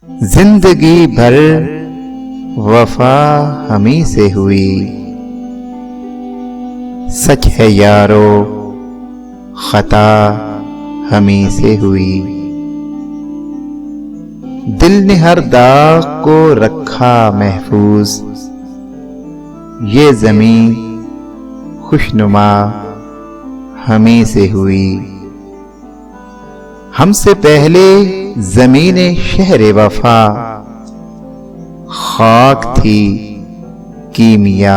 जिंदगी भर वफा हमी से हुई, सच है यारो खता हमी से हुई। दिल ने हर दाग को रखा महफूज, ये ज़मीं खुशनुमा हमी से हुई। हमसे पहले ज़मीने शहरे वफा खाक थी, कीमिया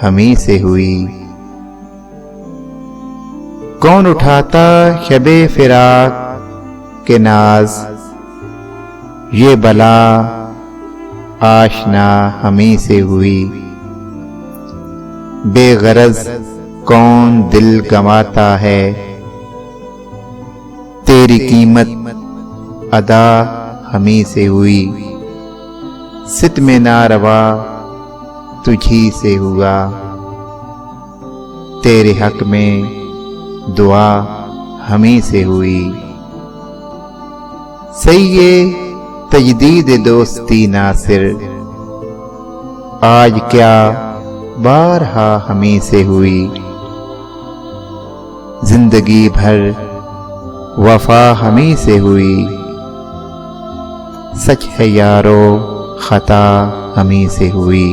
हमी से हुई। कौन उठाता शबे फिराक के नाज, ये बला आशना हमी से हुई। बेगरज कौन दिल गंवाता है, तेरी कीमत अदा हमी से हुई। सित में नारवा तुझी से हुआ, तेरे हक में दुआ हमी से हुई। सही ये तजदीद दोस्ती नासिर, आज क्या बारहा हमी से हुई। जिंदगी भर वफा हमी से हुई, सच है यारो खता हमी से हुई।